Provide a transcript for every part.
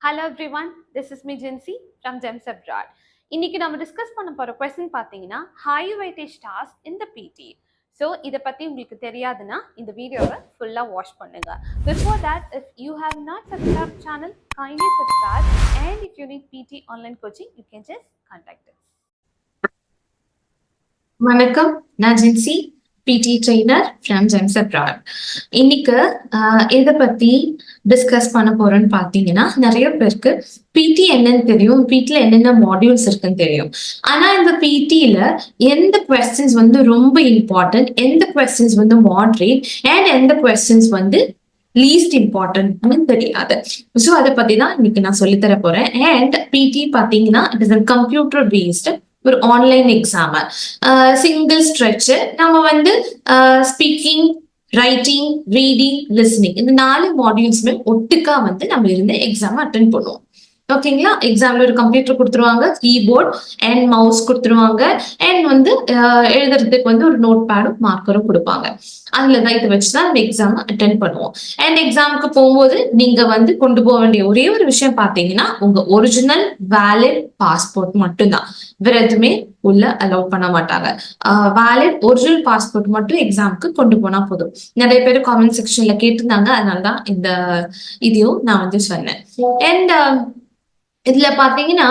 Hello everyone, this is me Jinsi from Gems Abroad. இன்னைக்கு நம்ம discuss பண்ண போற கொஸ்டின் பார்த்தீங்கன்னா high weightage task in the PT. So இதை பற்றி உங்களுக்கு தெரியாதுன்னா இந்த வீடியோவை ஃபுல்லாக வாட்ச் பண்ணுங்க. Before that, if you have not subscribed channel, kindly subscribe, and if you need PT online coaching, you can just contact us. வணக்கம், நான் ஜின்சி பிடி ட்ரெய்னர் ஃப்ரம் ஜெம்ஸ் அப்ராட். இன்னைக்கு இதை பத்தி டிஸ்கஸ் பண்ண போறோம்னு பாத்தீங்கன்னா, நிறைய பேருக்கு பிடி என்னன்னு தெரியும், பிடில என்னென்ன மாடியூல்ஸ் இருக்குன்னு தெரியும். ஆனா இந்த பிடில எந்த கொஸ்டின்ஸ் வந்து ரொம்ப இம்பார்ட்டன்ட், எந்த கொஸ்டின்ஸ் வந்து மாடரேட் அண்ட் எந்த கொஸ்டின்ஸ் வந்து லீஸ்ட் இம்பார்ட்டன்ட்னு தெரியாது. ஸோ அதை பத்தி தான் இன்னைக்கு நான் சொல்லித்தர போறேன். அண்ட் பிடி பாத்தீங்கன்னா இட் இஸ் கம்ப்யூட்டர் பேஸ்டு ஒரு ஆன்லைன் எக்ஸாம். சிங்கிள் ஸ்ட்ரெச் நம்ம வந்து ஸ்பீக்கிங், ரைட்டிங், ரீடிங், லிஸ்னிங் இந்த 4 மாடியூல்ஸுமே ஒட்டுக்கா வந்து நம்ம இருந்து எக்ஸாம் அட்டென்ட் பண்ணுவோம். ஓகேங்களா? எக்ஸாம்ல ஒரு கம்ப்யூட்டர் கொடுத்துருவாங்க, கீபோர்ட் அண்ட் மவுஸ் கொடுத்துருவாங்க, அண்ட் வந்து எழுதுறதுக்கு வந்து ஒரு நோட் பேடும் மார்க்கரும் கொடுப்பாங்க. அதுலதான் இதை வச்சுதான் நம்ம எக்ஸாம் அட்டென்ட் பண்ணுவோம். அண்ட் எக்ஸாமுக்கு போகும்போது நீங்க வந்து கொண்டு போக வேண்டிய ஒரே ஒரு விஷயம் பாத்தீங்கன்னா உங்க ஒரிஜினல் வேலிட் பாஸ்போர்ட் மட்டும்தான். வேற எதுவுமே உள்ள அலோவ் பண்ண மாட்டாங்க. வேலிட் ஒரிஜினல் பாஸ்போர்ட் மட்டும் எக்ஸாமுக்கு கொண்டு போனா போதும். நிறைய பேர் காமெண்ட் செக்ஷன்ல கேட்டிருந்தாங்க, அதனாலதான் இந்த இதையும் நான் வந்து சொன்னேன். அண்ட் இதுல பாத்தீங்கன்னா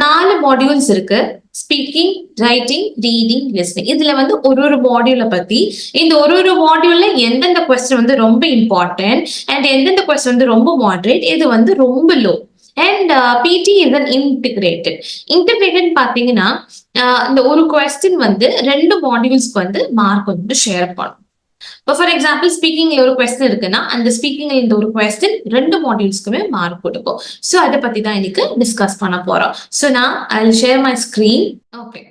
4 மாடியூல்ஸ் இருக்கு. Speaking, writing, reading, listening. இதுல வந்து ஒரு மாடியூலை பத்தி, இந்த ஒரு மாடியூல்ல எந்தெந்த கொஸ்டின் வந்து ரொம்ப இம்பார்ட்டன்ட் அண்ட் எந்தெந்த கொஸ்டின் வந்து ரொம்ப மாடரேட், இது வந்து ரொம்ப லோ. அண்ட் பிடி இஸ் அன் இன்டிகிரேட்டட் பாத்தீங்கன்னா இந்த ஒரு கொஸ்டின் வந்து 2 மாடியூல்ஸ்க்கு வந்து மார்க் வந்து ஷேர் பண்ணும். இப்போ ஃபார் எக்ஸாம்பிள் ஸ்பீக்கிங்ல ஒரு கொஸ்டின் இருக்குன்னா அந்த ஸ்பீக்கிங்ல இந்த ஒரு கொஸ்டின் 2 மாடியூல்ஸ்க்குமே மார்க் கொடுக்கும். ஸோ அதை பத்தி தான் இன்னைக்கு டிஸ்கஸ் பண்ண போறோம். ஸோ நான் I will share my screen. Okay,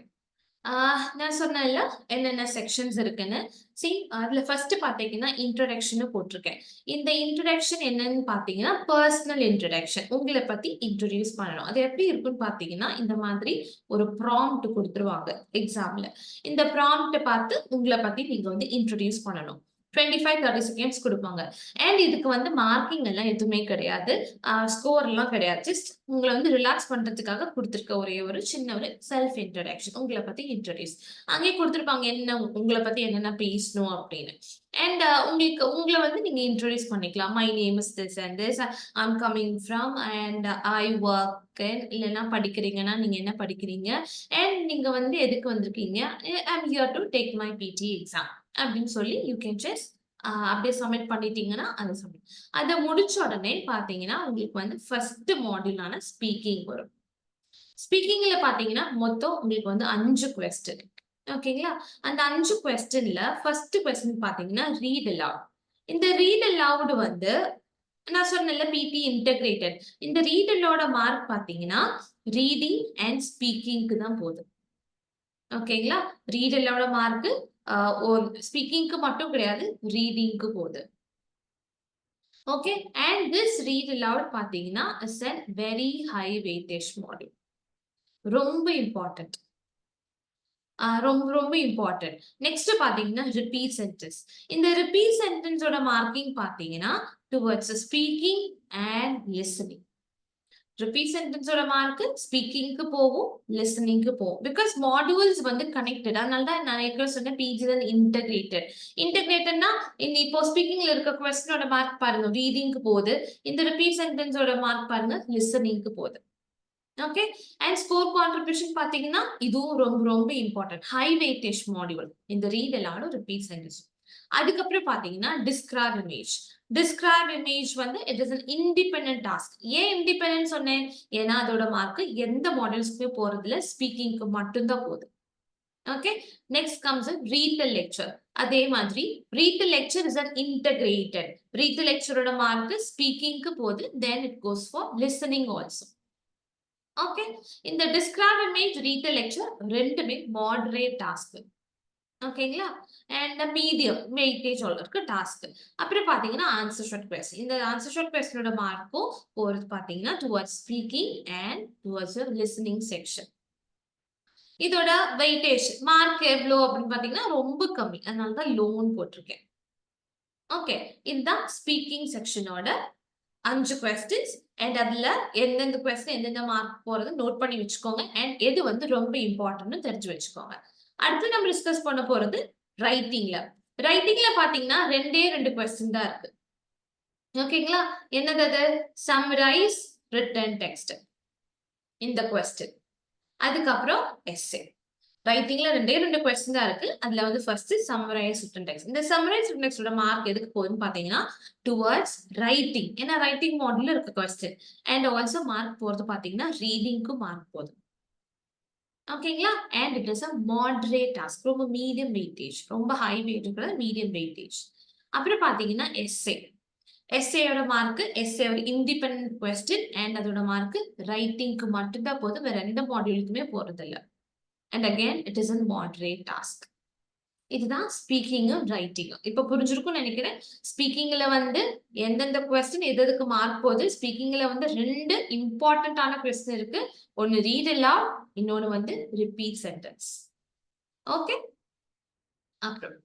நான் சொன்னேன்ல என்னென்ன செக்ஷன்ஸ் இருக்குன்னு. அதுல ஃபர்ஸ்ட் பாத்தீங்கன்னா இன்ட்ரோடக்ஷன் போட்டிருக்கேன். இந்த இன்ட்ரோடக்ஷன் என்னன்னு பாத்தீங்கன்னா பர்சனல் இன்ட்ரோடக்ஷன், உங்களை பத்தி இன்ட்ரோடியூஸ் பண்ணணும். அது எப்படி இருக்குன்னு பாத்தீங்கன்னா இந்த மாதிரி ஒரு ப்ராம்ப்ட் கொடுத்துருவாங்க எக்ஸாம்ல. இந்த ப்ராம்ப்ட் பார்த்து உங்களை பத்தி நீங்க வந்து இன்ட்ரோடியூஸ் பண்ணணும். 25-30 செகண்ட்ஸ் கொடுப்பாங்க. அண்ட் இதுக்கு வந்து மார்க்கிங் எல்லாம் எதுவுமே கிடையாது, ஸ்கோர் எல்லாம் கிடையாது. ஜஸ்ட் உங்களை வந்து ரிலாக்ஸ் பண்றதுக்காக கொடுத்துருக்க ஒரே ஒரு சின்ன ஒரு செல்ஃப் இன்ட்ரோடக்ஷன், உங்களை பத்தி இன்ட்ரோடியூஸ். அங்கே கொடுத்துருப்பாங்க என்ன உங்களை பத்தி என்னென்ன பேசணும் அப்படின்னு. அண்ட் உங்களை வந்து நீங்க இன்ட்ரோடியூஸ் பண்ணிக்கலாம். My name is this and this, I'm coming from and I work. இல்லைன்னா படிக்கிறீங்கன்னா நீங்க என்ன படிக்கிறீங்க, அண்ட் நீங்க வந்து எதுக்கு வந்திருக்கீங்க, I'm here to take my பிடி எக்ஸாம் அப்படின்னு சொல்லி யூ கேன் ஜஸ்ட் அப்படியே சப்மிட் பண்ணிட்டீங்கன்னா அதை சப்மிட். அதை முடிச்ச உடனே பாத்தீங்கன்னா உங்களுக்கு வந்து ஃபர்ஸ்ட் மாடியூலான ஸ்பீக்கிங் வரும். ஸ்பீக்கிங்ல பாத்தீங்கன்னா மொத்தம் உங்களுக்கு வந்து 5 கொஸ்டின். ஓகேங்களா? அந்த 5 கொஸ்டின்ல ஃபர்ஸ்ட் கொஸ்டின் பாத்தீங்கன்னா ரீட் அலவுட். இந்த ரீட் அலவுட் வந்து நான் சொன்னேன்ல பிடி இன்டகிரேட்டட். இந்த ரீட் அலவுட மார்க் பாத்தீங்கன்னா ரீடிங் அண்ட் ஸ்பீக்கிங்க்கு தான் போகுது. ஓகேங்களா? ரீட் அலவுட மார்க் ஸ்பீக்கிங்க்கு மட்டும் கிடையாது, ரீடிங்க்கு போகுது. Okay, and this read aloud பாத்தீங்கன்னா is a very high weightage module. ரொம்ப இம்பார்ட்டன்ட், ரொம்ப ரொம்ப இம்பார்ட்டன்ட். நெக்ஸ்ட் பாத்தீங்கன்னா ரிப்பீட் சென்டென்ஸ். இந்த ரிப்பீட் சென்டென்ஸோட மார்க்கிங் பாத்தீங்கன்னா towards speaking and listening. Repeat சென்டென்ஸோட மார்க் ஸ்பீக்கிங்க்கு போகும், லிசனிங்க்கு போகும். பிகாஸ் மாடியூல்ஸ் வந்து கனெக்டட். அதனால தான் நான் ஏற்கனவே சொன்னேன் பிஜி தான் இன்டகிரேட்டட். இன்டகிரேட்டட்னா இப்போ ஸ்பீக்கிங்ல இருக்க கொஸ்டினோட மார்க் பாருங்க ரீடிங்க்கு போகுது, இந்த ரிப்பீட் சென்டென்ஸோட மார்க் பாருங்க லிசனிங்க்கு போகுது. ஓகே, அண்ட் ஸ்கோர் கான்ட்ரிபியூஷன் பாத்தீங்கன்னா இதுவும் ரொம்ப ரொம்ப இம்பார்ட்டன்ட். ஹை வெயிட்டேஜ் மாடியூல் இந்த ரீட் அலவுட், ரிப்பீட் சென்டென்ஸ். அதுக்கப்புறம் பாத்தீங்கன்னா டிஸ்கிரைப் இமேஜ். டிஸ்கிரைப் இமேஜ் வந்து it is an independent task. ஏன் இண்டிபெண்டன்ட் சொன்னேன்? ஏன்னா அதோட மார்க் எந்த மாடியூல்ஸ்க்குமே போறதுல ஸ்பீக்கிங்க்கு மட்டும்தான் போகுது. Okay, next comes read the lecture. அதே மாதிரி read the lecture is an integrated. Read the லெக்சரோட மார்க் ஸ்பீக்கிங்க்கு போகுது, then it goes for listening also. Okay, இந்த describe image, read the lecture ரெண்டுமே மாடரேட் டாஸ்க். ஓகேங்களா? அண்ட் மீடியம் வெயிட்டேஜ் இருக்கு task. அப்புறம் பாத்தீங்கன்னா ஆன்சர் ஷார்ட் கொஸ்டின். இந்த ஆன்சர் ஷார்ட் கொஸ்டினோட மார்க்கும் போறது பாத்தீங்கன்னா towards speaking and towards listening section. இதோட வெயிட்டேஜ் மார்க் எவ்வளோ அப்படின்னு பாத்தீங்கன்னா ரொம்ப கம்மி, அதனாலதான் லோன் போட்டிருக்கேன். ஓகே, இதுதான் ஸ்பீக்கிங் செக்ஷனோட 5 questions அண்ட் அதுல எந்தெந்த கொஸ்டின் எந்தெந்த மார்க் போறது நோட் பண்ணி வச்சுக்கோங்க அண்ட் எது வந்து ரொம்ப இம்பார்ட்டன்ட்னு தெரிஞ்சு வச்சுக்கோங்க. அடுத்து நம்ம டிஸ்கஸ் பண்ண போறது ரைட்டிங்ல. ரைட்டிங்ல பாத்தீங்கன்னா 2 கொஸ்டின் தான் இருக்கு. ஓகேங்களா? என்னது அது? சம்மரைஸ் ரிட்டன் டெக்ஸ்ட் இந்த கொஸ்டின். அதுக்கப்புறம் எஸ்ஸே. ரைட்டிங்ல 2 கொஸ்டின் தான் இருக்கு. அதுல வந்து ஃபர்ஸ்ட் சம்மரைஸ் ரிட்டன் டெக்ஸ்ட். இந்த சம்மரைஸ் ரிட்டன் டெக்ஸ்டோட மார்க் எதுக்கு போகுதுன்னு பாத்தீங்கன்னா டுவர்ட்ஸ் ரைட்டிங். ஏன்னா ரைட்டிங் மாடல்ல இருக்க கொஸ்டின் அண்ட் ஆல்சோ மார்க் போறது பாத்தீங்கன்னா ரீடிங்க்கு மார்க் போகுது. ஓகேங்களா? And it is a moderate task. ரொம்ப மீடியம் வெயிட்டேஜ். ரொம்ப ஹை வெயிட் கூட மீடியம் வெயிட்டேஜ். அப்புறம் பாத்தீங்கன்னா எஸ்ஸே. எஸ்ஏயோட மார்க் எஸ்ஏ ஒரு இண்டிபெண்டன்ட் கொஸ்டின் அண்ட் அதோட மார்க் ரைட்டிங்க்கு மட்டும்தான் போகுது. வேற எந்த மாடியூலுக்குமே போறது இல்லை. And again, it is a moderate task. இதுதான் ஸ்பீக்கிங்கும் ரைட்டிங்கும். இப்ப புரிஞ்சிருக்கும்னு நினைக்கிறேன். ஸ்பீக்கிங்ல வந்து எந்தெந்த கொஸ்டின் எதுக்கு மார்க் போகுது. ஸ்பீக்கிங்ல வந்து 2 இம்பார்ட்டன்டான கொஸ்டின் இருக்கு. ஒன்னு ரீட் அலவுட், இன்னொன்னு வந்து ரிப்பீட் சென்டென்ஸ். ஓகே. அப்புறம்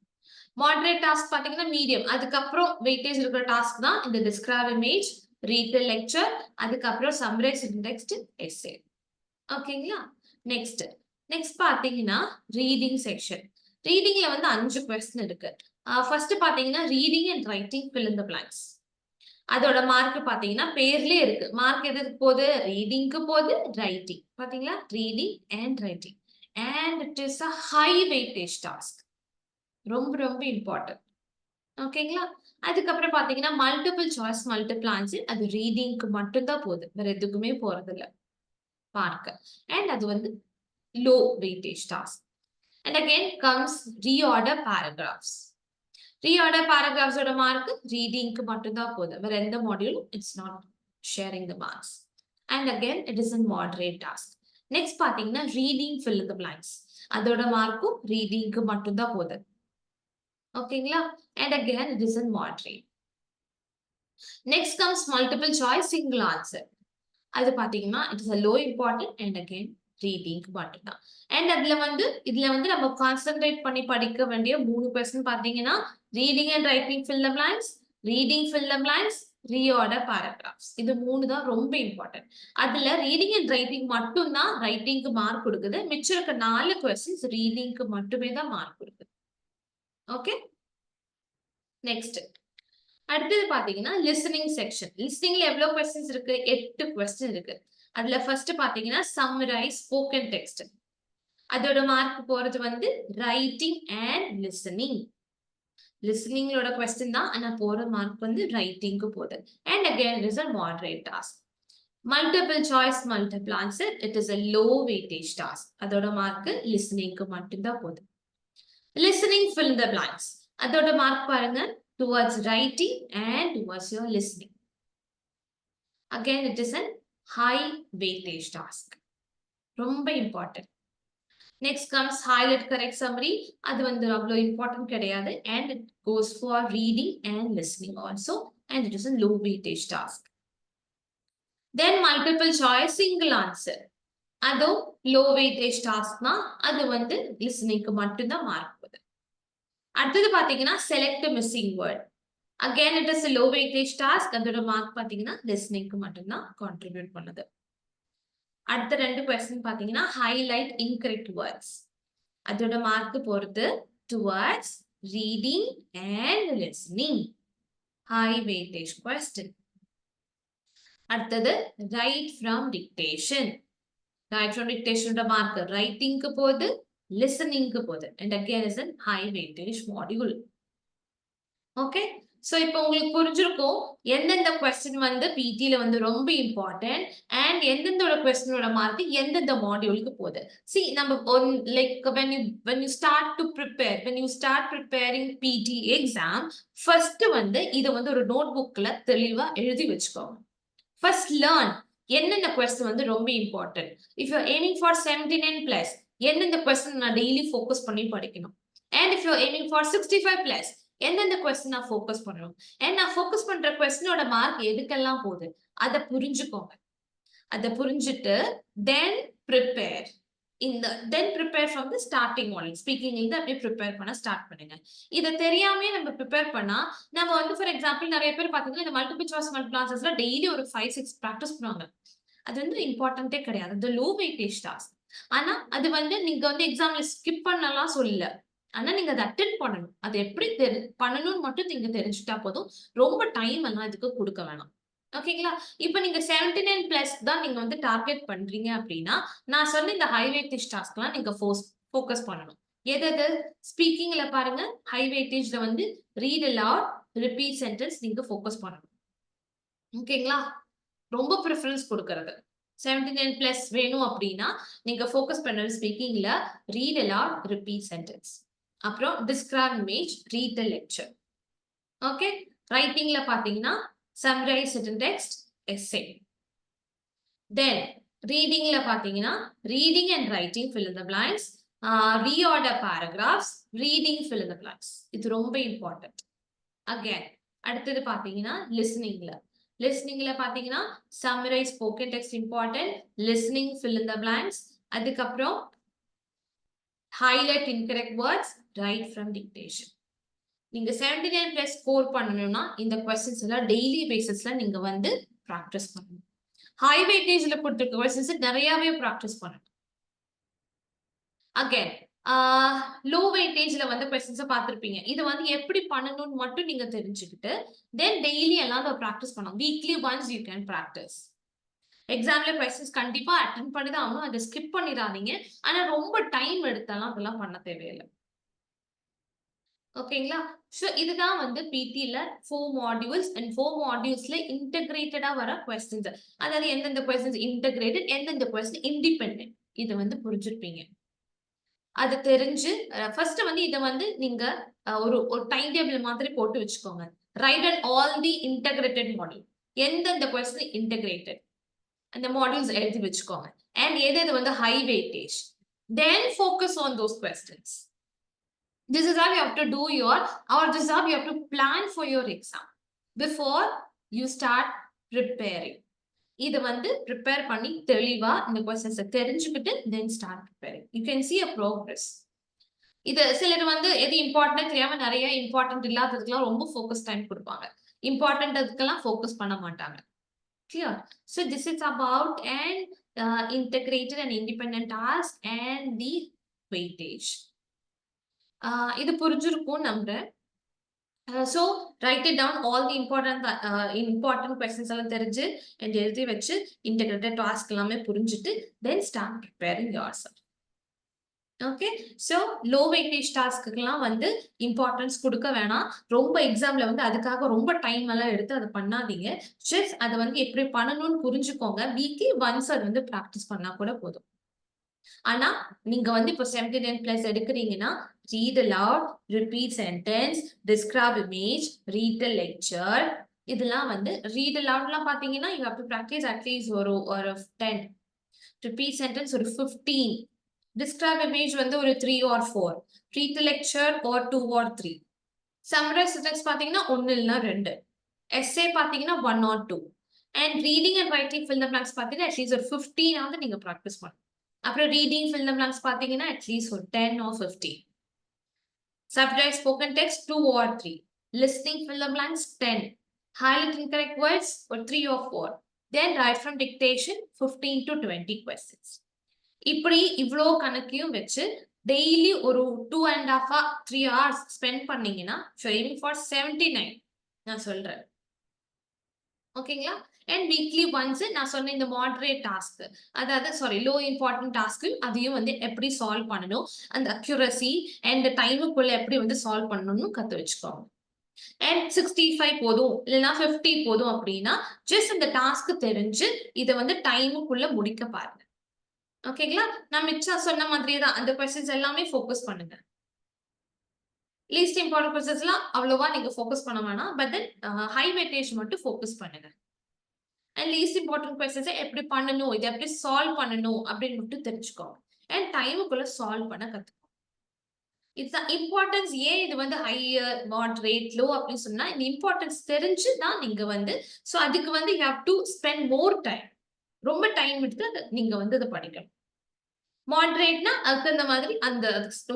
மாடரேட் டாஸ்க் பாத்தீங்கன்னா மீடியம். அதுக்கப்புறம் வெயிட்டேஜ் இருக்கிற டாஸ்க் தான் இந்த describe image, read the lecture, அதுக்கப்புறம் சம்மரைஸ் டெக்ஸ்ட், எஸ்ஸே. ஓகேங்களா? நெக்ஸ்ட் பாத்தீங்கன்னா ரீடிங் செக்ஷன். ரீடிங்ல வந்து 5 கொஸ்டின் இருக்கு. ஃபர்ஸ்ட் பாத்தீங்கன்னா reading and writing fill in the blanks. அதோட மார்க் பாத்தீங்கன்னா பேர்லயே இருக்கு. மார்க் எதுக்கு போகுது? ரீடிங்க்கு போகுது, ரைட்டிங். பாத்தீங்களா? Reading and writing. And it is a high weightage task. ரொம்ப ரொம்ப இம்பார்ட்டன்ட். ஓகேங்களா? அதுக்கப்புறம் பாத்தீங்கன்னா மல்டிபிள் சாய்ஸ் மல்டிபிள் ஆன்சர். அது ரீடிங்க்கு மட்டும்தான் போகுது. வேற எதுக்குமே போறது இல்ல பார்க்க. அண்ட் அது வந்து low weightage task. And again comes reorder paragraphs. Reorder paragraphs oda mark reading ku mattum da podhu. Where in the module it's not sharing the marks. And again it is a moderate task. Next pathina reading fill in the blanks. Adoda mark reading ku mattum da podhu. Okay, and again it is a moderate. Next comes multiple choice single answer. அது பாத்தீங்கன்னா it is a low important and again reading மட்டும்தான். And இதுல வந்து நம்ம concentrate பண்ணி படிக்க வேண்டிய 3 question பாத்தீங்கன்னா reading and writing fill the blanks, reading fill the blanks, reorder paragraphs. இது 3 தான் ரொம்ப இம்பார்ட்டன்ட். அதுல ரீடிங் அண்ட் ரைட்டிங் மட்டும் தான் ரைட்டிங்க்கு மார்க் கொடுக்குது. மிச்சம் இருக்க 4 கொஸ்டின்ஸ் ரீடிங்க்கு மட்டுமே தான் மார்க் கொடுக்குது. ஓகே. நெக்ஸ்ட் அடுத்தது பாத்தீங்கன்னா லிசனிங் செக்ஷன். லிசனிங்ல எவ்வளவு கொஸ்டின்ஸ் இருக்கு? 8 கொஸ்டின் இருக்கு. அதுல ஃபர்ஸ்ட் பாத்தீங்கன்னா சம்மரைஸ் ஸ்போக்கன் டெக்ஸ்ட். அதோட மார்க் போறது வந்து ரைட்டிங் அண்ட் லிசனிங். லிசனிங்கோட கொஸ்டின் தான், ஆனா போற மார்க் வந்து ரைட்டிங்க்கு போகுது. And again it is a moderate task. Multiple choice multiple answer it is a low weightage task. அதோட மார்க் லிசனிங்க்கு மட்டும்தான் போகுது. Listening fill in the blanks. அதோட மார்க் பாருங்க towards writing and towards your listening. Again it is a high weightage task. ரொம்ப important. Next comes highlight correct summary. அது வந்து அவ்வளோ important கிடையாது. And it goes for reading and listening also. And it is a low weightage task. Then multiple choice single answer. அதுவும் low weightage task தான். அது வந்து listeningக்கு மட்டும்தான் மார்க் போகுது. அடுத்தது பாத்தீங்கன்னா select a missing word. Again it is a low weightage task. அதோட mark பாத்தீங்கன்னா listeningக்கு மட்டும்தான் contribute பண்ணுது. அடுத்த 2 கொஸ்டின் பாத்தீங்கன்னா highlight incorrect words. அதோட மார்க் போறது towards reading and listening. High weightage question. அடுத்தது write from dictation. Write from dictation ஓட மார்க் ரைட்டிங்க்கு போகுது, லிசனிங்க்கு போகுது. And again is a high weightage module. Okay. So இப்போ உங்களுக்கு புரிஞ்சிருக்கும் எந்தெந்த கொஸ்டின் வந்து பிடில வந்து ரொம்ப இம்பார்ட்டன்ட் அண்ட் எந்தெந்தோட கொஸ்டினோட மார்க் எந்தெந்த மாடியூலுக்கு போகுது. See நம்ம like when you start to prepare, when you start preparing PT exam, first வந்து இத வந்து ஒரு நோட் புக்ல தெளிவா எழுதி வச்சுக்கோங்க. First learn என்னென்ன கொஸ்டின் வந்து ரொம்ப important. If you are aiming for 79 plus எந்தெந்த கொஸ்டின் நான் டெய்லி ஃபோக்கஸ் பண்ணி படிக்கணும். And if you are aiming for 65 plus எந்தெந்த கொஸ்டின் நான் ஃபோக்கஸ் பண்ணணும். அண்ட் நான் ஃபோக்கஸ் பண்ற கொஸ்டினோட மார்க் எதுக்கெல்லாம் போகுது அதை புரிஞ்சுக்கோங்க. அதை புரிஞ்சுட்டு தென் ப்ரிப்பேர். இந்த then prepare from the starting model speaking இருந்து அப்படியே ப்ரிப்பேர் பண்ண ஸ்டார்ட் பண்ணுங்க. இதை தெரியாமே நம்ம ப்ரிப்பேர் பண்ணா நம்ம வந்து ஃபார் எக்ஸாம்பிள் நிறைய பேர் பாத்தீங்கன்னா இந்த மல்டிபிள் சாய்ஸ் மல்டிபிள் ஆன்சர்ஸ்ல டெய்லி ஒரு 5-6 ப்ராக்டிஸ் பண்ணுவாங்க. அது வந்து இம்பார்ட்டன்ட்டே கிடையாது. அது லோ வெயிட்டேஜ் டாஸ்க். ஆனா அது வந்து நீங்க வந்து எக்ஸாம்ல ஸ்கிப் பண்ணலாம் சொல்லல. ஆனா நீங்க அதை அட்டென்ட் பண்ணணும். அது எப்படி பண்ணணும்னு மட்டும் நீங்க தெரிஞ்சுட்டா போதும். ரொம்ப டைம் எல்லாம் இதுக்கு கொடுக்க வேணாம். ஓகேங்களா? இப்ப நீங்க 79 பிளஸ் தான் நீங்க வந்து டார்கெட் பண்றீங்க அப்படின்னா நான் சொன்ன இந்த ஹை வெயிட்டேஜ் டாஸ்க்லாம் நீங்க ஃபோக்கஸ் பண்ணணும். எது ஸ்பீக்கிங்ல பாருங்க, ஹை வெயிட்டேஜ்ல வந்து ரீட் அலவுட், ரிப்பீட் சென்டென்ஸ் நீங்க ஃபோக்கஸ் பண்ணணும். ஓகேங்களா? ரொம்ப ப்ரிஃபரன்ஸ் கொடுக்கறது. 79 பிளஸ் வேணும் அப்படின்னா நீங்க ஃபோக்கஸ் பண்றது ஸ்பீக்கிங்ல ரீட் அலவுட், ரிப்பீட் சென்டென்ஸ். அப்புறம் describe image, read the lecture. Okay? ரைட்டிங்ல பாத்தீங்கன்னா summarize written text, essay. Then readingல பாத்தீங்கன்னா reading and writing fill in the blanks, reorder paragraphs, reading fill in the blanks. இது ரொம்ப important. Again அடுத்தது பாத்தீங்கன்னா listeningல பாத்தீங்கன்னா summarize spoken text important, listening fill in the blanks, அதுக்கப்புறம் highlight incorrect words, write from dictation. நீங்க 79 plus score பண்ணணும்னா இந்த questions எல்லாம் டெய்லி பேசிஸ்ல நீங்க வந்து பிராக்டிஸ் பண்ணணும். ஹை வெயிட்டேஜ்ல கொடுத்திருக்க கொஸ்டின்ஸ் நிறையவே பிராக்டிஸ் பண்ணணும். அகைன் லோ வெயிட்டேஜ்ல வந்து கொஸ்டின்ஸ் பார்த்திருப்பீங்க. இது வந்து எப்படி பண்ணணும்னு மட்டும் நீங்க தெரிஞ்சுக்கிட்டு தென் டெய்லி எல்லாம் பிராக்டிஸ் பண்ணணும். Weekly once you can practice. எக்ஸாம்ல கொஸ்டின்ஸ் கண்டிப்பா அட்டென்ட் பண்ணி தான் ஆகணும். அதை ஸ்கிப் பண்ணிடாதீங்க. ஆனா ரொம்ப டைம் எடுத்தாலும் அதெல்லாம் பண்ண தேவையில்லை. ஓகேங்களா? சோ இதுதான் வந்து பிடில 4 மாடியூல்ஸ் அண்ட் 4 மாடியூல்ஸ்ல இன்டகிரேட்டடா வர கொஸ்டின்ஸ். அதாவது எந்தெந்த கொஸ்டின்ஸ் இன்டகிரேட்டட், எந்தெந்த கொஸ்டின் இண்டிபெண்டன்ட், இது வந்து புரிஞ்சிருப்பீங்க. அது தெரிஞ்சு ஃபர்ஸ்ட் வந்து இதை வந்து நீங்க ஒரு டைம் டேபிள் மாதிரி போட்டு வச்சுக்கோங்க. Right and all the integrated module, எந்தெந்த கொஸ்டின் இன்டகிரேட்டட் அந்த மாடியூல்ஸ் எழுதி வச்சுக்கோங்க. அண்ட் எது வந்து high weightage, then focus on those questions. This is how you have to do this is how you have to plan for your exam before you start preparing. இது வந்து prepare பண்ணி தெளிவா இந்த questions தெரிஞ்சுக்கிட்டு then start preparing. You can see a progress. இது சிலர் வந்து எது இம்பார்ட்டன்ட் தெரியாம நிறைய இம்பார்ட்டன்ட் இல்லாததுக்கெல்லாம் ரொம்ப ஃபோக்கஸ் டைம் கொடுப்பாங்க. இம்பார்ட்டன்ட் அதுக்கெல்லாம் ஃபோக்கஸ் பண்ண மாட்டாங்க. Clear? So this is about an integrated and independent task and the weightage. இது புரிஞ்சிருக்கும் நம்புறேன். So write it down all the important questions எல்லாம் தெரிஞ்சு and எழுதி வச்சு integrated task எல்லாமே புரிஞ்சிட்டு then start preparing yourself. Okay? so low weightage taskக்குலாம் வந்து இம்பார்ட்டன்ஸ் கொடுக்க வேணாம். ரொம்ப எக்ஸாம்ல வந்து அதுக்காக ரொம்ப டைம் எல்லாம் எடுத்து அதை பண்ணாதீங்க. ஜஸ்ட் அதை வந்து எப்படி பண்ணணும்னு புரிஞ்சுக்கோங்க. வீக்லி ஒன்ஸ் அது வந்து ப்ராக்டிஸ் பண்ணா கூட போதும். ஆனா நீங்க வந்து இப்போ 79 பிளஸ் எடுக்கிறீங்கன்னா read aloud, repeat sentence, describe image, read the lecture. இதெல்லாம் வந்து read aloudலாம் பாத்தீங்கன்னா you have to practice at least ஒரு 10, repeat sentence ஒரு 15, describe image வந்து ஒரு 3 or 4, read the lecture or 2 or 3, summarize sentence பாத்தீங்கன்னா 1 இல்லனா 2, essay பாத்தீங்கன்னா 1 or 2, and reading and writing fill the blanks பாத்தீங்கன்னா at least ஒரு 15 ஆவது நீங்க practice பண்ணணும். அப்புறம் reading fill the blanks பாத்தீங்கன்னா at least ஒரு 10 or 15. Subject spoken text 2 or 3. Listening fill the blanks 10. Highlight incorrect words or 3 or 4. Then write from dictation 15 to 20 questions. இப்படி இவ்ளோ கணக்கையும் வச்சு டெய்லி ஒரு 2.5 3 hours ஸ்பெண்ட் பண்ணீங்கன்னா aiming for 79 நான் சொல்றேன். ஓகேங்களா? அண்ட் வீக்லி ஒன்ஸ் நான் சொன்ன இந்த மாடரேட் டாஸ்க், அதாவது லோ இம்பார்ட்டன்ட் டாஸ்க் அதையும் வந்து எப்படி சால்வ் பண்ணணும், அந்த அக்யூரசி அண்ட் டைமுக்குள்ள எப்படி வந்து சால்வ் பண்ணணும்னு கத்து வச்சுக்கோங்க. அண்ட் 65 போதும் இல்லைன்னா 50 போதும் அப்படின்னா ஜஸ்ட் இந்த டாஸ்க் தெரிஞ்சு இதை வந்து டைமுக்குள்ள முடிக்க பாருங்க. ஓகேங்களா? நான் மிச்சம் சொன்ன மாதிரியே தான் அந்த கொஸ்டின்ஸ் எல்லாமே ஃபோக்கஸ் பண்ணுங்க. லீஸ்ட் இம்பார்ட்டன்ட் கொஸ்டின்ஸ்லாம் அவ்வளவா நீங்க ஃபோக்கஸ் பண்ண வேணாம். பட் தென் ஹை வெயிட்டேஜ் மட்டும் ஃபோக்கஸ் பண்ணுங்க. அண்ட் லீஸ்ட் இம்பார்ட்டன்ட் கொஸ்டின்ஸை எப்படி பண்ணணும், இதை எப்படி சால்வ் பண்ணணும் அப்படின்னு மட்டும் தெரிஞ்சுக்கோங்க. அண்ட் டைமுக்குள்ள சால்வ் பண்ண கத்துக்கோங்க. இதுதான் இம்பார்ட்டன்ஸ். ஏன் இது வந்து ஹையர், மாடரேட், லோ அப்படின்னு சொன்னா இந்த இம்பார்ட்டன்ஸ் தெரிஞ்சு தான் நீங்க வந்து அதுக்கு வந்து you have to spend more time. ரொம்ப டைம் எடுத்து நீங்க வந்து அதை படிக்கணும். மாடரேட்னா அதுக்கு தகுந்த மாதிரி அந்த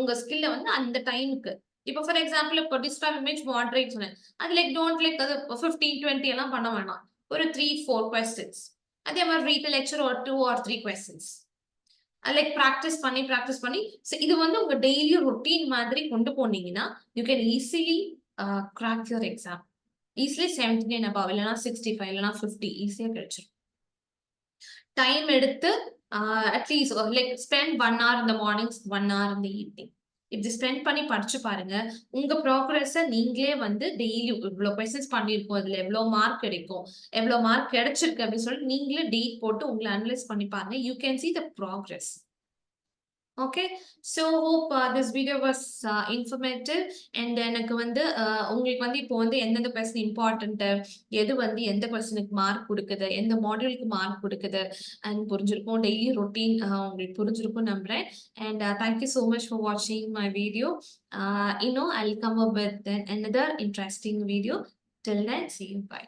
உங்க ஸ்கில்ல வந்து அந்த டைமுக்கு இப்போ ஃபார் எக்ஸாம்பிள் இப்போ டிஸ்கிரைப் இமேஜ் மாடரேட் சொன்னேன் அது லைக் டோன்ட் லைக் அது 15-20 எல்லாம் பண்ண வேணாம் ஒரு 3-4 கொஸ்டின்ஸ் அதே மாதிரி ரீட் லெக்சர் ஒரு 2 or 3 கொஸ்டின்ஸ் லைக் ப்ராக்டிஸ் பண்ணி இது வந்து உங்க டெய்லி ரொட்டீன் மாதிரி கொண்டு போனீங்கன்னா you can easily crack your exam easily 79 above இல்லைனா 65 இல்லைனா 50 ஈஸியா கிடைச்சிடும் டைம் எடுத்து at least like spend 1 hour in the mornings 1 hour in the evening இப்படி ஸ்பெண்ட் பண்ணி படிச்சு பாருங்க உங்க ப்ராக்ரஸ நீங்களே வந்து டெய்லி இவ்வளவு கொஸ்டின்ஸ் பண்ணிருக்கோம் இதுல எவ்வளவு மார்க் கிடைக்கும் எவ்வளவு மார்க் கிடைச்சிருக்கு அப்படின்னு சொல்லிட்டு நீங்களே டேட் போட்டு உங்களை அனலைஸ் பண்ணி பாருங்க you can see the progress. Okay, so hope this video was informative and எனக்கு வந்து உங்களுக்கு வந்து இப்போ வந்து எந்தெந்த கொஸ்டின் இம்பார்ட்டன்ட் எது வந்து எந்த கொஸ்டினுக்கு மார்க் கொடுக்குது எந்த மாடியூலுக்கு மார்க் கொடுக்குது அண்ட் புரிஞ்சிருக்கும் டெய்லி ரொட்டீன் உங்களுக்கு புரிஞ்சிருக்கும் நம்புறேன் and thank you so much for watching my video. I'll come up with another interesting video. Till then, see you, bye.